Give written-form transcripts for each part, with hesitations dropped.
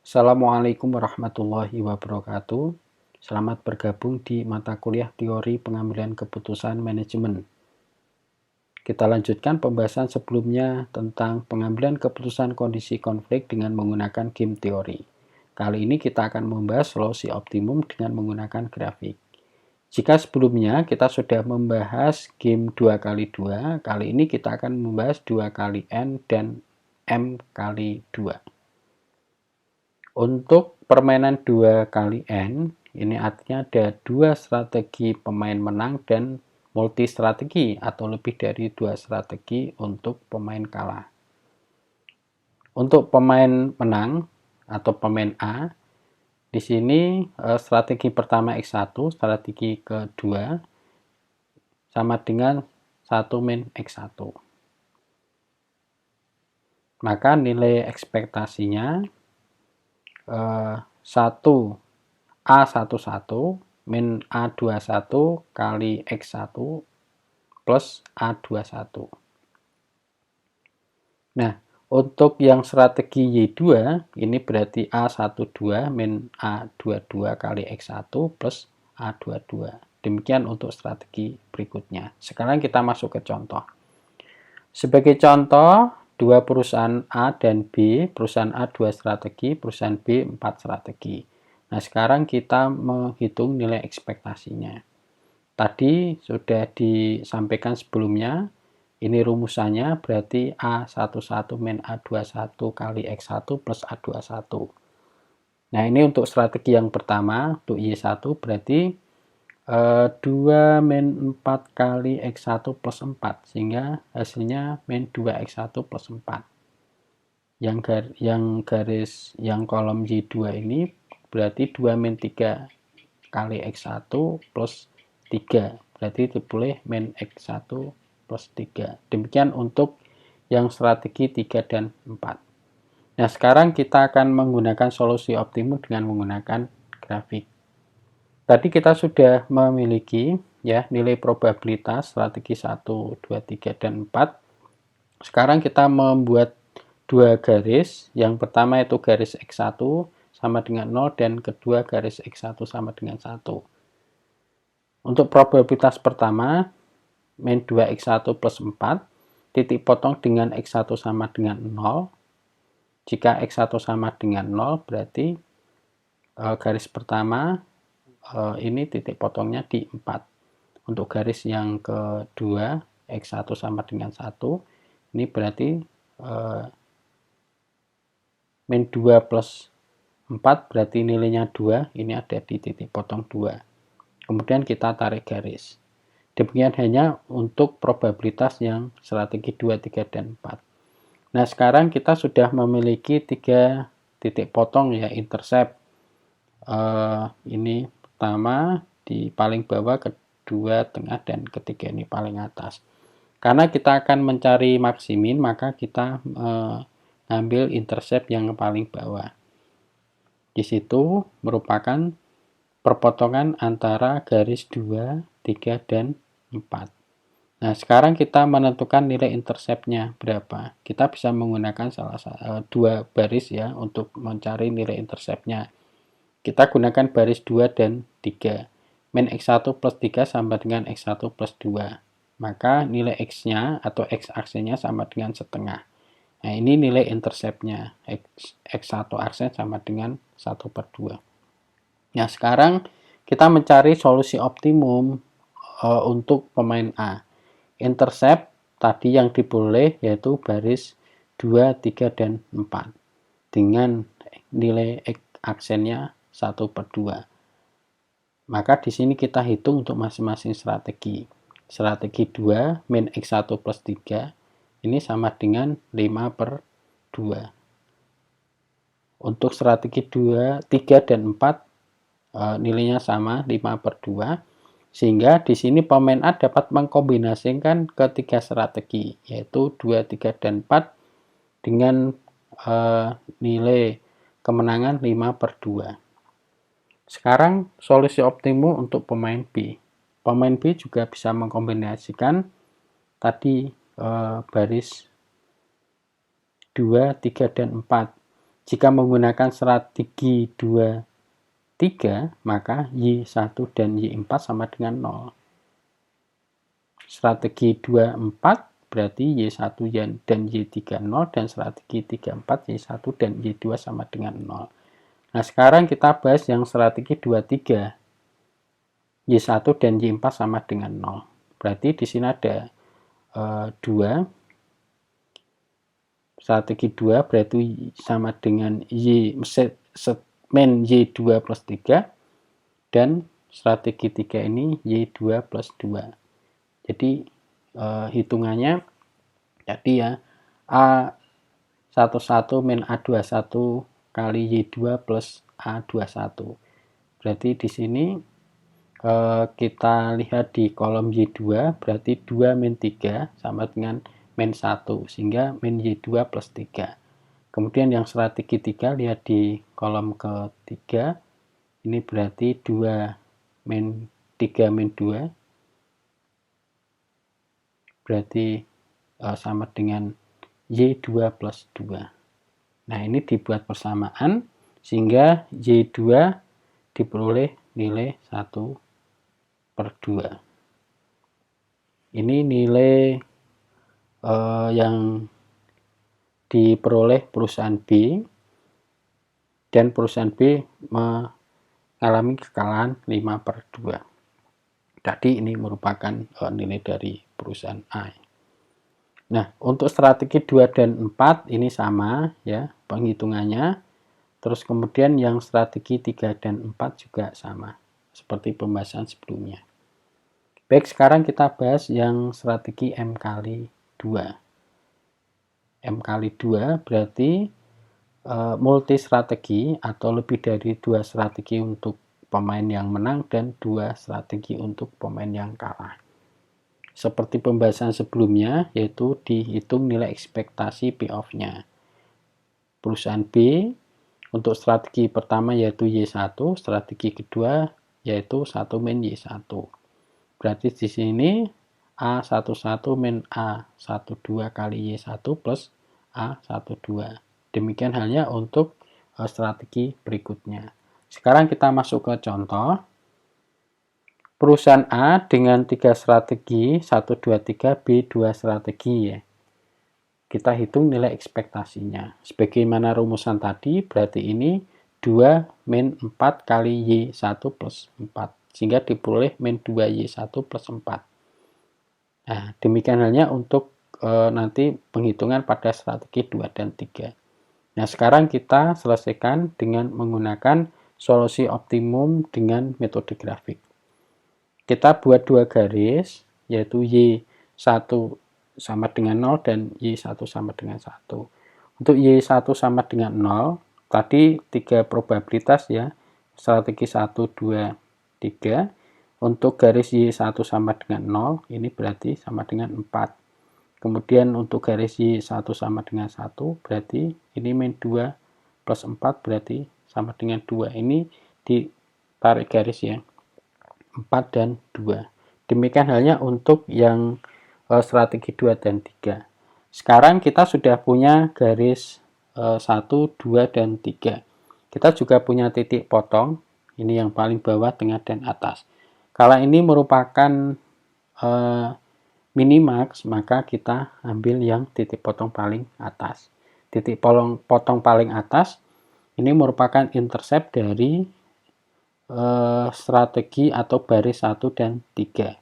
Assalamualaikum warahmatullahi wabarakatuh. Selamat bergabung di mata kuliah Teori Pengambilan Keputusan Manajemen. Kita lanjutkan pembahasan sebelumnya tentang pengambilan keputusan kondisi konflik dengan menggunakan game teori. Kali ini kita akan membahas solusi optimum dengan menggunakan grafik. Jika sebelumnya kita sudah membahas game 2x2, kali ini kita akan membahas 2 kali N dan M kali 2. Untuk permainan 2 kali N, ini artinya ada 2 strategi pemain menang dan multi strategi atau lebih dari 2 strategi untuk pemain kalah. Untuk pemain menang atau pemain A, di sini strategi pertama X1, strategi kedua sama dengan 1 min X1. Maka nilai ekspektasinya 1A11 min A21 kali X1 plus A21. Nah, untuk yang strategi Y2, ini berarti A12 min A22 kali X1 plus A22. Demikian untuk strategi berikutnya. Sekarang kita masuk ke contoh. Sebagai contoh, dua perusahaan A dan B, perusahaan A 2 strategi, perusahaan B 4 strategi. Nah, sekarang kita menghitung nilai ekspektasinya. Tadi sudah disampaikan sebelumnya, ini rumusannya berarti A11 min A21 kali X1 plus A21. Nah, ini untuk strategi yang pertama, untuk Y1 berarti 2 min 4 kali X1 plus 4, sehingga hasilnya min 2X1 plus 4. Yang kolom Y2 ini berarti 2 min 3 kali X1 plus 3, berarti ditulis min X1 plus 3. Demikian untuk yang strategi 3 dan 4. Nah, sekarang kita akan menggunakan solusi optimum dengan menggunakan grafik. Tadi kita sudah memiliki ya nilai probabilitas strategi 1, 2, 3, dan 4. Sekarang kita membuat dua garis. Yang pertama itu garis X1 sama dengan 0 dan kedua garis X1 sama dengan 1. Untuk probabilitas pertama, min 2X1 plus 4, titik potong dengan X1 sama dengan 0. Jika X1 sama dengan 0, berarti garis pertama ini titik potongnya di 4. Untuk garis yang kedua, X1 sama dengan 1, ini berarti min 2 plus 4 berarti nilainya 2, ini ada di titik potong 2. Kemudian kita tarik garis. Demikian hanya untuk probabilitas yang strategi 2, 3, dan 4. Nah, sekarang kita sudah memiliki 3 titik potong ya, intercept. Ini pertama di paling bawah, kedua tengah, dan ketiga ini paling atas. Karena kita akan mencari maksimin, maka kita ambil intercept yang paling bawah. Di situ merupakan perpotongan antara garis 2, 3, dan 4. Nah, sekarang kita menentukan nilai interceptnya berapa. Kita bisa menggunakan dua baris ya untuk mencari nilai interceptnya. Kita gunakan baris 2 dan 3. Min X1 plus 3 sama dengan X1 plus 2. Maka nilai X-nya atau X-aksenya sama dengan setengah. Nah, ini nilai interceptnya. X1 aksen sama dengan 1 per 2. Nah, sekarang kita mencari solusi optimum untuk pemain A. Intercept tadi yang diperoleh yaitu baris 2, 3, dan 4. Dengan nilai aksennya 1 per 2. Maka di sini kita hitung untuk masing-masing strategi. Strategi 2 min X1 plus 3 ini sama dengan 5 per 2. Untuk strategi 2, 3, dan 4 nilainya sama 5 per 2. Sehingga di sini pemain A dapat mengkombinasikan ketiga strategi, yaitu 2, 3, dan 4 dengan nilai kemenangan 5 per 2. Sekarang solusi optimum untuk pemain B. Pemain B juga bisa mengkombinasikan tadi baris 2, 3, dan 4 Jika menggunakan strategi 2, 3, maka Y1 dan Y4 sama dengan 0. Strategi 2, 4 berarti Y1 dan Y3 0, dan strategi 3, 4 Y1 dan Y2 sama dengan 0. Nah, sekarang kita bahas yang strategi 2, 3. Y1 dan Y4 sama dengan 0. Berarti di sini ada 2. Strategi 2 berarti sama dengan segmen Y2 plus 3. Dan strategi 3 ini Y2 plus 2. Jadi hitungannya jadi ya A11 min A21 kali Y2 plus A21. Berarti di sini kita lihat di kolom Y2 berarti 2 min 3 sama dengan min 1, sehingga min Y2 plus 3. Kemudian yang strategi 3 lihat di kolom ketiga, ini berarti 2 min 3 min 2 berarti sama dengan Y2 plus 2. Nah, ini dibuat persamaan sehingga Y2 diperoleh nilai 1/2. Ini nilai yang diperoleh perusahaan B, dan perusahaan B mengalami kekalahan 5/2. Jadi ini merupakan nilai dari perusahaan A. Nah, untuk strategi 2 dan 4 ini sama ya penghitungannya. Terus kemudian yang strategi 3 dan 4 juga sama seperti pembahasan sebelumnya. Baik, sekarang kita bahas yang strategi M kali 2. M kali 2 berarti multi strategi atau lebih dari 2 strategi untuk pemain yang menang dan 2 strategi untuk pemain yang kalah. Seperti pembahasan sebelumnya, yaitu dihitung nilai ekspektasi payoff-nya. Perusahaan B untuk strategi pertama yaitu Y1, strategi kedua yaitu 1 min Y1. Berarti di sini A11 min A12 kali Y1 plus A12. Demikian halnya untuk strategi berikutnya. Sekarang kita masuk ke contoh. Perusahaan A dengan 3 strategi, 1, 2, 3, B 2 strategi ya. Kita hitung nilai ekspektasinya. Sebagaimana rumusan tadi, berarti ini 2 min 4 kali Y1 plus 4. Sehingga diperoleh min 2Y1 plus 4. Nah, demikian halnya untuk nanti penghitungan pada strategi 2 dan 3. Nah, sekarang kita selesaikan dengan menggunakan solusi optimum dengan metode grafik. Kita buat 2 garis, yaitu Y1 sama dengan 0 dan Y1 sama dengan 1. Untuk Y1 sama dengan 0, tadi 3 probabilitas ya, strategi 1, 2, 3. Untuk garis Y1 sama dengan 0, ini berarti sama dengan 4. Kemudian untuk garis Y1 sama dengan 1, berarti ini min 2 plus 4 berarti sama dengan 2. Ini ditarik garis ya. 4 dan 2. Demikian halnya untuk yang strategi 2 dan 3. Sekarang kita sudah punya garis 1, 2, dan 3. Kita juga punya titik potong. Ini yang paling bawah, tengah, dan atas. Kalau ini merupakan minimax, maka kita ambil yang titik potong paling atas. Titik potong paling atas ini merupakan intercept dari strategi atau baris 1 dan 3.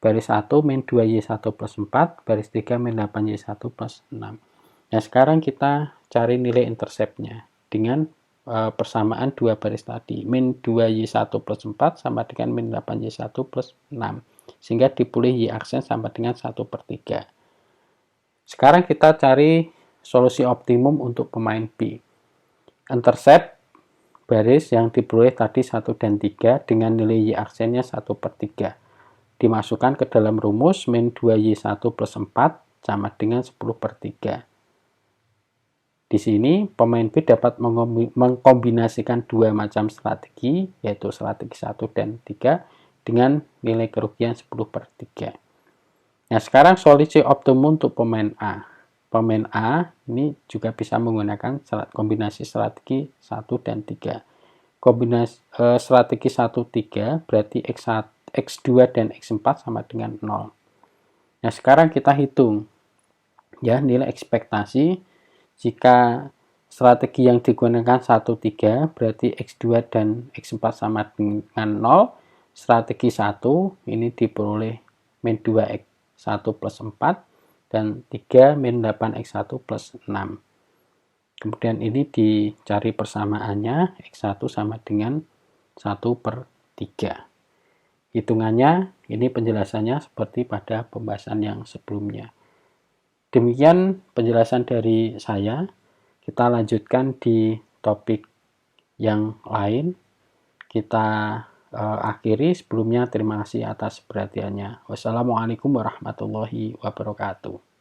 Baris 1 min 2Y1 plus 4, baris 3 min 8Y1 plus 6. Nah, sekarang kita cari nilai interceptnya dengan persamaan dua baris tadi. Min 2Y1 plus 4 sama dengan min 8Y1 plus 6. Sehingga dipulih Y aksen sama dengan 1/3. Sekarang kita cari solusi optimum untuk pemain B. Intercept baris yang diperoleh tadi 1 dan 3 dengan nilai Y aksennya 1/3. Dimasukkan ke dalam rumus min 2Y1 plus 4 sama dengan 10/3. Di sini pemain B dapat mengkombinasikan dua macam strategi, yaitu strategi 1 dan 3 dengan nilai kerugian 10/3. Nah, sekarang solusi optimum untuk pemain A. pemain A ini juga bisa menggunakan kombinasi strategi 1 dan 3. Kombinasi strategi 1 3 berarti X2 dan X4 sama dengan 0. Nah, sekarang kita hitung ya nilai ekspektasi jika strategi yang digunakan 1 3 berarti X2 dan X4 sama dengan 0. Strategi 1 ini diperoleh min 2X1 plus 4 dan 3 min 8X1 plus 6. Kemudian ini dicari persamaannya, X1 sama dengan 1 per 3. Hitungannya, ini penjelasannya seperti pada pembahasan yang sebelumnya. Demikian penjelasan dari saya. Kita lanjutkan di topik yang lain. Kita akhiri. Sebelumnya terima kasih atas perhatiannya. Wassalamualaikum warahmatullahi wabarakatuh.